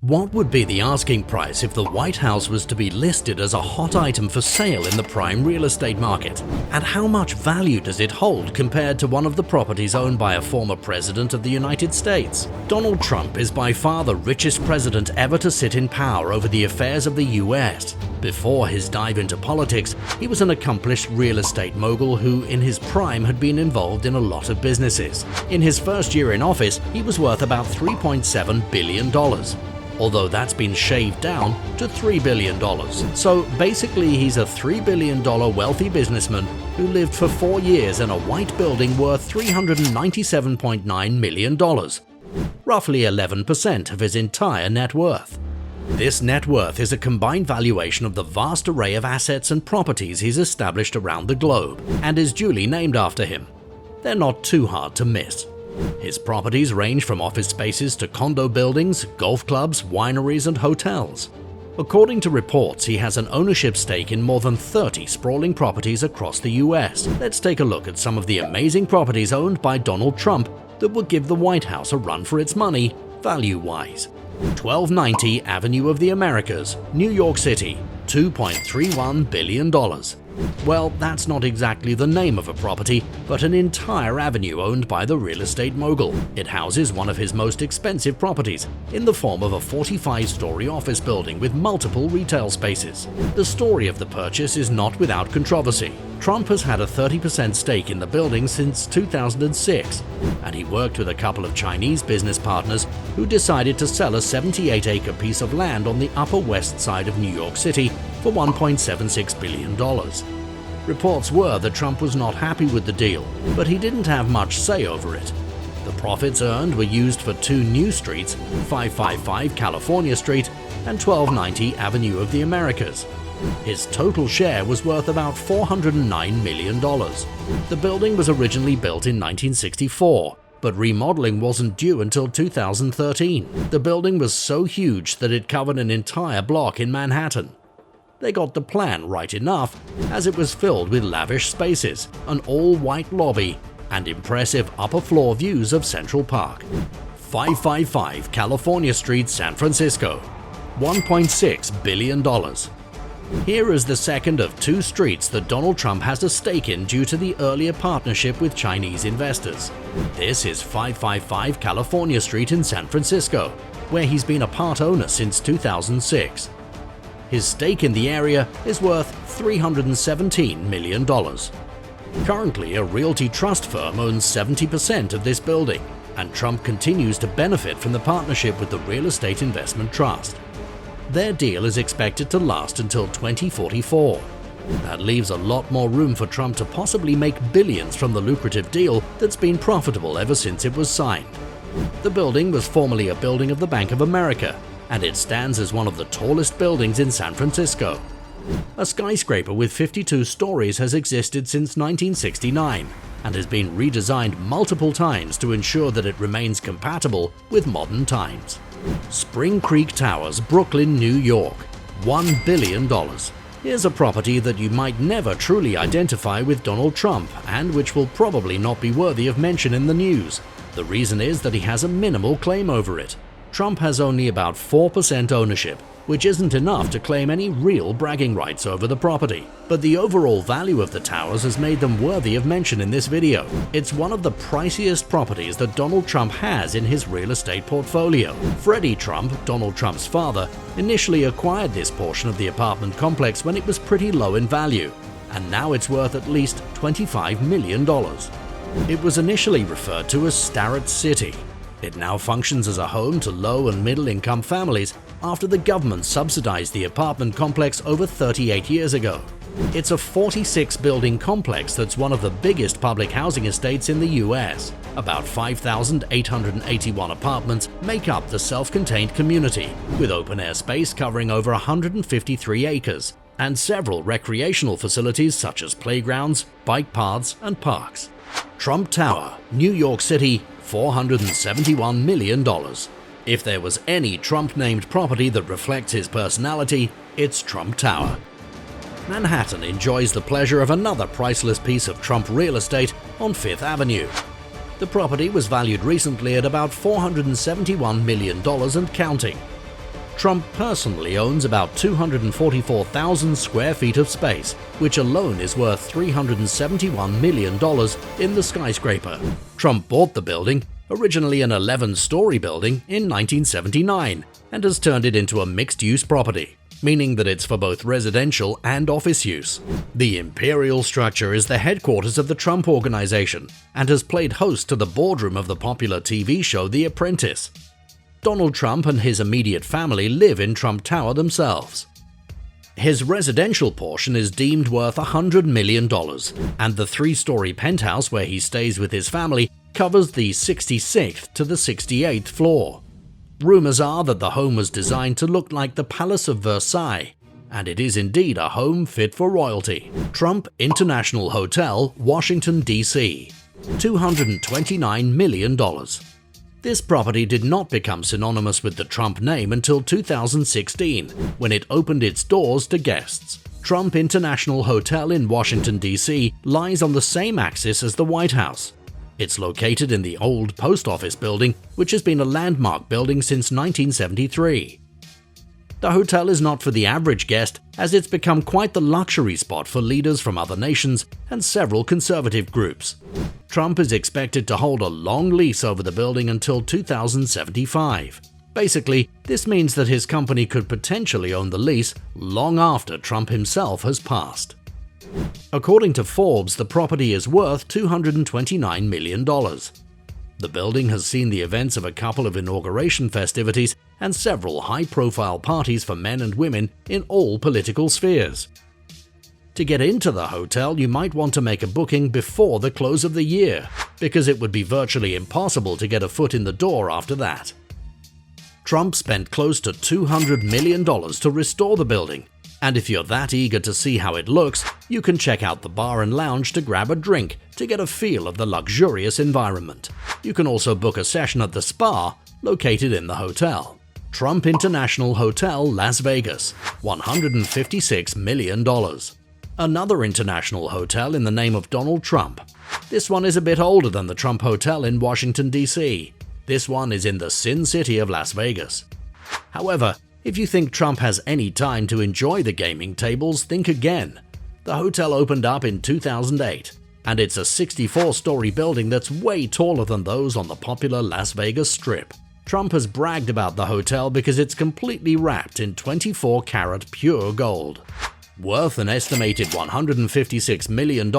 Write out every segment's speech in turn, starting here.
What would be the asking price if the White House was to be listed as a hot item for sale in the prime real estate market? And how much value does it hold compared to one of the properties owned by a former president of the United States? Donald Trump is by far the richest president ever to sit in power over the affairs of the US. Before his dive into politics, he was an accomplished real estate mogul who, in his prime, had been involved in a lot of businesses. In his first year in office, he was worth about $3.7 billion. Although that's been shaved down to $3 billion. So basically he's a $3 billion wealthy businessman who lived for 4 years in a white building worth $397.9 million, roughly 11% of his entire net worth. This net worth is a combined valuation of the vast array of assets and properties he's established around the globe and is duly named after him. They're not too hard to miss. His properties range from office spaces to condo buildings, golf clubs, wineries, and hotels. According to reports, he has an ownership stake in more than 30 sprawling properties across the US. Let's take a look at some of the amazing properties owned by Donald Trump that would give the White House a run for its money, value-wise. 1290 Avenue of the Americas, New York City, $2.31 billion. Well, that's not exactly the name of a property, but an entire avenue owned by the real estate mogul. It houses one of his most expensive properties, in the form of a 45-story office building with multiple retail spaces. The story of the purchase is not without controversy. Trump has had a 30% stake in the building since 2006, and he worked with a couple of Chinese business partners who decided to sell a 78-acre piece of land on the Upper West Side of New York City for $1.76 billion. Reports were that Trump was not happy with the deal, but he didn't have much say over it. The profits earned were used for two new streets, 555 California Street and 1290 Avenue of the Americas. His total share was worth about $409 million. The building was originally built in 1964, but remodeling wasn't due until 2013. The building was so huge that it covered an entire block in Manhattan. They got the plan right enough, as it was filled with lavish spaces, an all-white lobby, and impressive upper-floor views of Central Park. 555 California Street, San Francisco, $1.6 billion. Here is the second of two streets that Donald Trump has a stake in due to the earlier partnership with Chinese investors. This is 555 California Street in San Francisco, where he's been a part owner since 2006. His stake in the area is worth $317 million. Currently, a realty trust firm owns 70% of this building, and Trump continues to benefit from the partnership with the Real Estate Investment Trust. Their deal is expected to last until 2044. That leaves a lot more room for Trump to possibly make billions from the lucrative deal that's been profitable ever since it was signed. The building was formerly a building of the Bank of America, and it stands as one of the tallest buildings in San Francisco. A skyscraper with 52 stories has existed since 1969 and has been redesigned multiple times to ensure that it remains compatible with modern times. Spring Creek Towers, Brooklyn, New York, $1 billion. Here's a property that you might never truly identify with Donald Trump and which will probably not be worthy of mention in the news. The reason is that he has a minimal claim over it. Trump has only about 4% ownership, which isn't enough to claim any real bragging rights over the property. But the overall value of the towers has made them worthy of mention in this video. It's one of the priciest properties that Donald Trump has in his real estate portfolio. Freddie Trump, Donald Trump's father, initially acquired this portion of the apartment complex when it was pretty low in value, and now it's worth at least $25 million. It was initially referred to as Starrett City. It now functions as a home to low and middle-income families after the government subsidized the apartment complex over 38 years ago. It's a 46-building complex that's one of the biggest public housing estates in the US. About 5,881 apartments make up the self-contained community, with open-air space covering over 153 acres, and several recreational facilities such as playgrounds, bike paths, and parks. Trump Tower, New York City, $471 million. If there was any Trump-named property that reflects his personality, it's Trump Tower. Manhattan enjoys the pleasure of another priceless piece of Trump real estate on Fifth Avenue. The property was valued recently at about $471 million and counting. Trump personally owns about 244,000 square feet of space, which alone is worth $371 million in the skyscraper. Trump bought the building, originally an 11-story building, in 1979, and has turned it into a mixed-use property, meaning that it's for both residential and office use. The imperial structure is the headquarters of the Trump Organization and has played host to the boardroom of the popular TV show The Apprentice. Donald Trump and his immediate family live in Trump Tower themselves. His residential portion is deemed worth $100 million, and the 3-story penthouse where he stays with his family covers the 66th to the 68th floor. Rumors are that the home was designed to look like the Palace of Versailles, and it is indeed a home fit for royalty. Trump International Hotel, Washington, D.C. $229 million. This property did not become synonymous with the Trump name until 2016, when it opened its doors to guests. Trump International Hotel in Washington, D.C. lies on the same axis as the White House. It's located in the old post office building, which has been a landmark building since 1973. The hotel is not for the average guest, as it's become quite the luxury spot for leaders from other nations and several conservative groups. Trump is expected to hold a long lease over the building until 2075. Basically, this means that his company could potentially own the lease long after Trump himself has passed. According to Forbes, the property is worth $229 million. The building has seen the events of a couple of inauguration festivities and several high-profile parties for men and women in all political spheres. To get into the hotel, you might want to make a booking before the close of the year, because it would be virtually impossible to get a foot in the door after that. Trump spent close to $200 million to restore the building, and if you're that eager to see how it looks, you can check out the bar and lounge to grab a drink to get a feel of the luxurious environment. You can also book a session at the spa located in the hotel. Trump International Hotel, Las Vegas, $156 million. Another international hotel in the name of Donald Trump. This one is a bit older than the Trump Hotel in Washington, D.C. This one is in the Sin City of Las Vegas. However, if you think Trump has any time to enjoy the gaming tables, think again. The hotel opened up in 2008, and it's a 64-story building that's way taller than those on the popular Las Vegas Strip. Trump has bragged about the hotel because it's completely wrapped in 24-karat pure gold. Worth an estimated $156 million,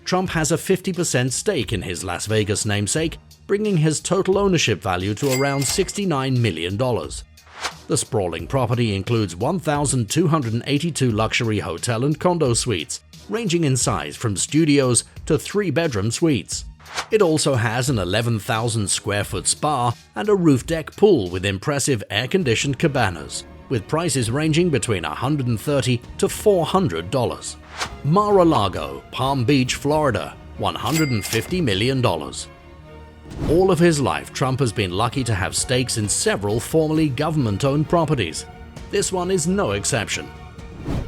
Trump has a 50% stake in his Las Vegas namesake, bringing his total ownership value to around $69 million. The sprawling property includes 1,282 luxury hotel and condo suites, ranging in size from studios to 3-bedroom suites. It also has an 11,000 square foot spa and a roof deck pool with impressive air-conditioned cabanas, with prices ranging between $130 to $400. Mar-a-Lago, Palm Beach, Florida, $150 million. All of his life, Trump has been lucky to have stakes in several formerly government-owned properties. This one is no exception.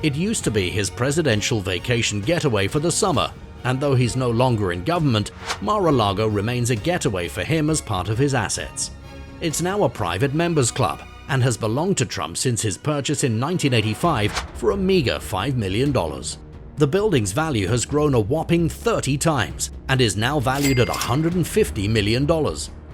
It used to be his presidential vacation getaway for the summer, and though he's no longer in government, Mar-a-Lago remains a getaway for him as part of his assets. It's now a private members club and has belonged to Trump since his purchase in 1985 for a meager $5 million. The building's value has grown a whopping 30 times and is now valued at $150 million,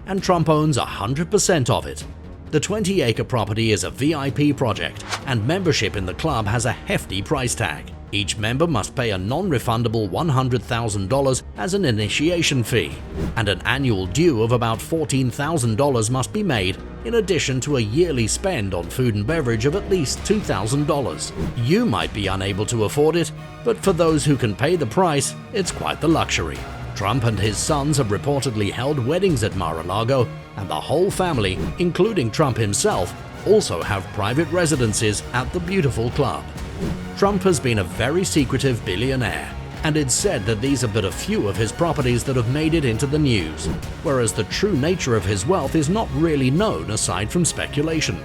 and Trump owns 100% of it. The 20-acre property is a VIP project, and membership in the club has a hefty price tag. Each member must pay a non-refundable $100,000 as an initiation fee, and an annual due of about $14,000 must be made, in addition to a yearly spend on food and beverage of at least $2,000. You might be unable to afford it, but for those who can pay the price, it's quite the luxury. Trump and his sons have reportedly held weddings at Mar-a-Lago, and the whole family, including Trump himself, also have private residences at the beautiful club. Trump has been a very secretive billionaire, and it's said that these are but a few of his properties that have made it into the news, whereas the true nature of his wealth is not really known aside from speculation.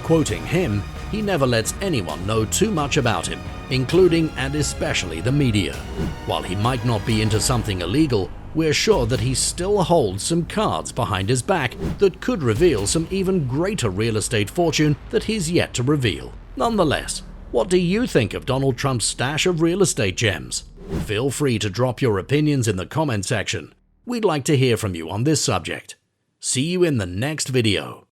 Quoting him, he never lets anyone know too much about him, including and especially the media. While he might not be into something illegal, we're sure that he still holds some cards behind his back that could reveal some even greater real estate fortune that he's yet to reveal. Nonetheless, what do you think of Donald Trump's stash of real estate gems? Feel free to drop your opinions in the comment section. We'd like to hear from you on this subject. See you in the next video.